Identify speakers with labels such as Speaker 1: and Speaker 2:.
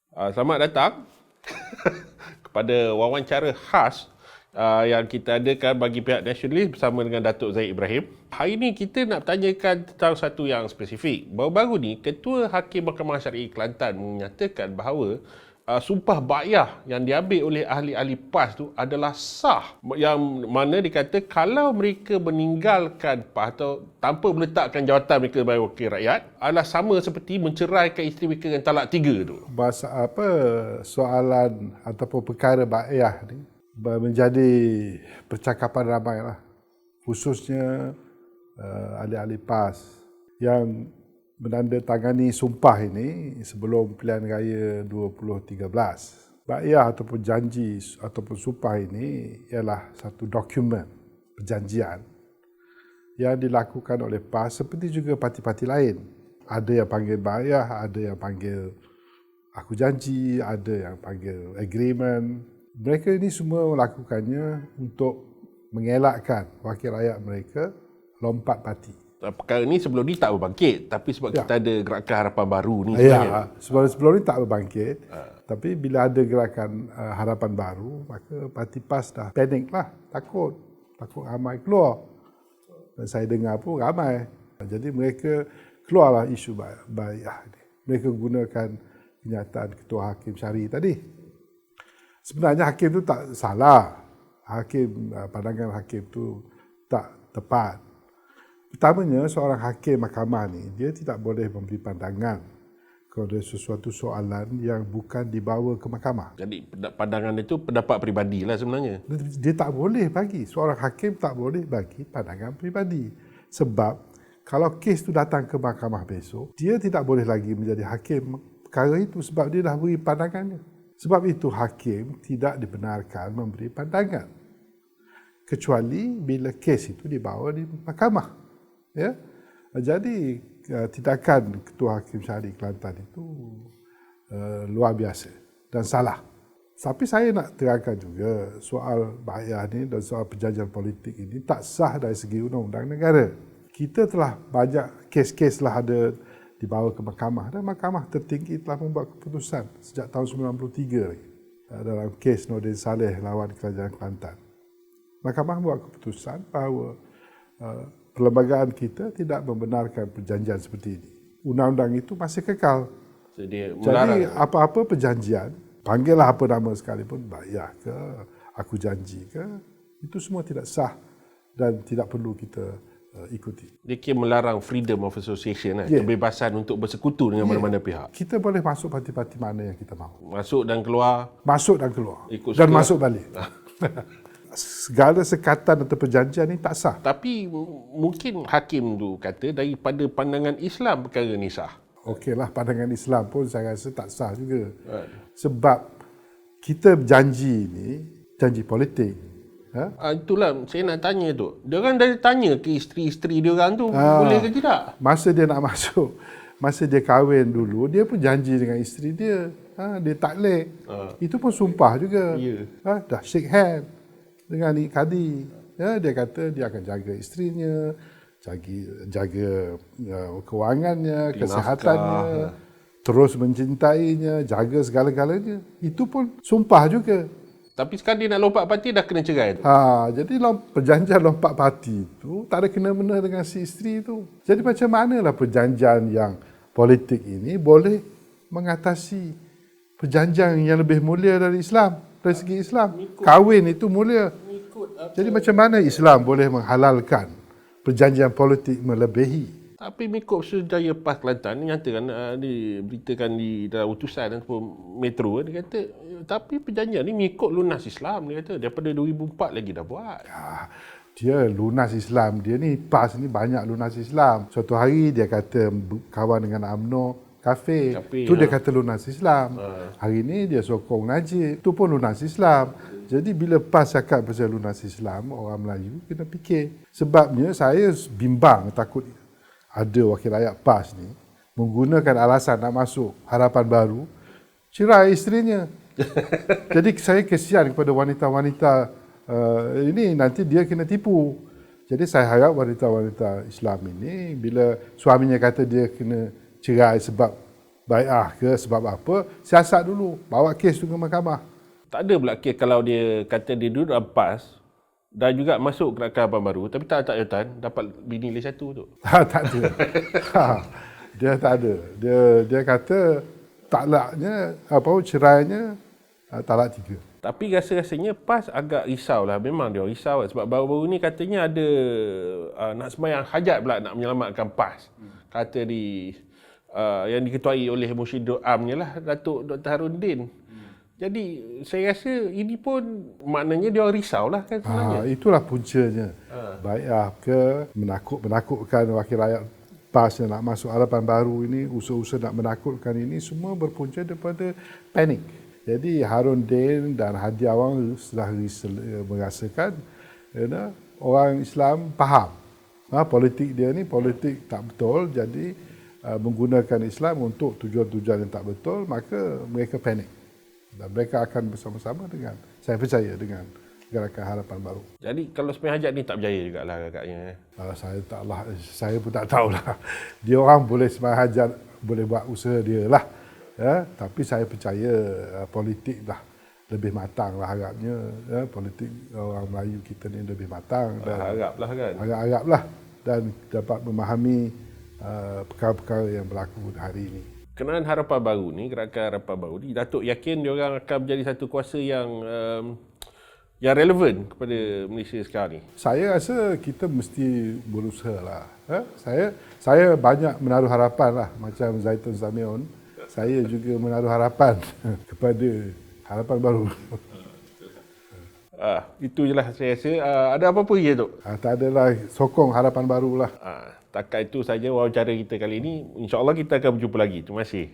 Speaker 1: Selamat datang kepada wawancara khas yang kita adakan bagi pihak nasionalis bersama dengan Datuk Zahid Ibrahim. Hari ini kita nak bertanyakan tentang satu yang spesifik. Baru-baru ni, Ketua Hakim Mahkamah Syari'i Kelantan menyatakan bahawa sumpah ba'yah yang diambil oleh ahli-ahli PAS tu adalah sah. Yang mana dikata kalau mereka meninggalkan PAS atau tanpa meletakkan jawatan mereka sebagai wakil rakyat adalah sama seperti menceraikan isteri mereka dengan talak 3 tu.
Speaker 2: Soalan ataupun perkara ba'yah ni menjadi percakapan ramai lah. Khususnya ahli-ahli PAS yang menandatangani sumpah ini sebelum pilihan raya 2013. Ba'yah ataupun janji ataupun sumpah ini ialah satu dokumen perjanjian yang dilakukan oleh PAS seperti juga parti-parti lain. Ada yang panggil ba'yah, ada yang panggil aku janji, ada yang panggil agreement. Mereka ini semua melakukannya untuk mengelakkan wakil rakyat mereka lompat parti.
Speaker 1: Perkara ni sebelum ni tak berbangkit, tapi sebab kita ada gerakan harapan baru ni
Speaker 2: sebenarnya. Sebelum ni tak berbangkit, tapi bila ada gerakan harapan baru, maka parti PAS dah panik lah, takut ramai keluar. Dan saya dengar pun ramai. Jadi mereka keluarlah isu ba'yah ni. Mereka gunakan kenyataan Ketua Hakim Syari'i tadi. Sebenarnya hakim tu tak salah. Pandangan hakim tu tak tepat. Pertamanya, seorang hakim mahkamah ni, dia tidak boleh memberi pandangan kepada sesuatu soalan yang bukan dibawa ke mahkamah.
Speaker 1: Jadi pandangan itu pendapat peribadi lah sebenarnya.
Speaker 2: Dia tak boleh bagi. Seorang hakim tak boleh bagi pandangan peribadi. Sebab kalau kes tu datang ke mahkamah besok, dia tidak boleh lagi menjadi hakim perkara itu sebab dia dah beri pandangannya. Sebab itu hakim tidak dibenarkan memberi pandangan. Kecuali bila kes itu dibawa di mahkamah. Ya, jadi tindakan Ketua Hakim Syari'i Kelantan itu luar biasa dan salah. Tapi saya nak terangkan juga soal ba'yah ni dan soal perjanjian politik ini tak sah dari segi undang-undang negara. Kita telah banyak kes-kes lah ada dibawa ke mahkamah dan mahkamah tertinggi telah membuat keputusan sejak tahun 93 lagi dalam kes Nordin Saleh lawan Kerajaan Kelantan. Mahkamah buat keputusan bahawa perlembagaan kita tidak membenarkan perjanjian seperti ini. Undang-undang itu masih kekal. Jadi apa-apa perjanjian, panggillah apa nama sekalipun, ba'yah ke, aku janji ke, itu semua tidak sah dan tidak perlu kita ikuti.
Speaker 1: Dia kira melarang freedom of association, kebebasan untuk bersekutu dengan mana-mana pihak.
Speaker 2: Kita boleh masuk parti-parti mana yang kita mahu.
Speaker 1: Masuk dan keluar.
Speaker 2: Dan masuk balik. Segala sekatan atau perjanjian ni tak sah.
Speaker 1: Tapi mungkin hakim tu kata daripada pandangan Islam perkara ni sah.
Speaker 2: Okeylah, pandangan Islam pun saya rasa tak sah juga. Sebab kita janji ni, janji politik.
Speaker 1: Itulah saya nak tanya tu. Dia orang dah tanya ke isteri-isteri dia orang tu boleh ke tidak?
Speaker 2: Masa dia nak masuk, masa dia kahwin dulu, dia pun janji dengan isteri dia. Dia taklek. Itu pun sumpah juga. Dah shake hand dengan kadi. Dia kata dia akan jaga isterinya, jaga kewangannya, kesihatannya, terus mencintainya, jaga segala-galanya. Itu pun sumpah juga.
Speaker 1: Tapi sekarang dia nak lompat parti dah kena cerai tu.
Speaker 2: Jadi perjanjian lompat parti itu tak ada kena-mena dengan si isteri itu. Jadi macam manalah perjanjian yang politik ini boleh mengatasi perjanjian yang lebih mulia dari Islam, dari segi Islam. Kahwin itu mulia. Jadi macam mana Islam boleh menghalalkan perjanjian politik melebihi?
Speaker 1: Tapi mengikut Suruhanjaya PAS Kelantan ni nyatakan diberitakan di dalam utusan ataupun Metro, dia kata tapi perjanjian ni mengikut lunas Islam, dia kata daripada 2004 lagi dah buat.
Speaker 2: Dia lunas Islam, dia ni PAS ni banyak lunas Islam. Suatu hari dia kata kawan dengan UMNO kafe tu dia kata lunas Islam. Hari ni dia sokong Najib, tu pun lunas Islam. Jadi bila PAS cakap pasal lunas Islam, orang Melayu kena fikir. Sebabnya saya bimbang, takut ada wakil rakyat PAS ni menggunakan alasan nak masuk Harapan Baru, cerai isterinya. Jadi saya kesian kepada wanita-wanita ini, nanti dia kena tipu. Jadi saya harap wanita-wanita Islam ini bila suaminya kata dia kena cerai sebab bai'ah ke sebab apa, siasat dulu, bawa kes tu ke mahkamah.
Speaker 1: Tak ada pula kes kalau dia kata dia duduk dalam PAS dan juga masuk gerakan Harapan Baru tapi tak letak jawatan, dapat bini lagi satu tu.
Speaker 2: Tak ada. Dia tak ada. Dia kata talaknya, cerainya talak 3.
Speaker 1: Tapi rasa-rasanya PAS agak risau lah. Memang dia risau sebab baru-baru ni katanya ada nak sembahyang hajat pula nak menyelamatkan PAS. Kata yang diketuai oleh Mursyidul Am ni lah, Datuk Dr. Harudin. Jadi saya rasa ini pun maknanya dia orang risau lah kan sebenarnya.
Speaker 2: Itulah puncanya. Bai'ah ke menakutkan wakil rakyat PAS yang nak masuk Harapan Baru ini, usaha-usaha nak menakutkan ini semua berpunca daripada panik. Jadi Harun Din dan Hadi Awang sudah merasakan orang Islam faham politik dia ni politik tak betul, jadi menggunakan Islam untuk tujuan-tujuan yang tak betul, maka mereka panik. Dan mereka akan bersama-sama dengan, saya percaya, dengan gerakan Harapan Baru.
Speaker 1: Jadi kalau sembahyang hajat ni tak berjaya jugalah agaknya.
Speaker 2: Saya pun tak tahulah. Dia orang boleh sembahyang hajat, boleh buat usaha dia lah. Tapi saya percaya politik dah lebih matang lah harapnya. Politik orang Melayu kita ni lebih matang.
Speaker 1: Haraplah kan.
Speaker 2: Haraplah dan dapat memahami perkara-perkara yang berlaku hari ini.
Speaker 1: Kenaan Harapan Baru ni, gerakan Harapan Baru ni, Datuk yakin dia orang akan menjadi satu kuasa yang relevan kepada Malaysia sekarang ni?
Speaker 2: Saya rasa kita mesti berusaha lah. Saya banyak menaruh harapan lah, macam Zaitun Zamion. Saya juga menaruh harapan kepada Harapan Baru.
Speaker 1: Itu je lah saya rasa. Ada apa-apa lagi, Datuk?
Speaker 2: Tak adalah, sokong Harapan Baru lah.
Speaker 1: Takat itu saja wawancara kita kali ini. InsyaAllah kita akan berjumpa lagi. Terima kasih.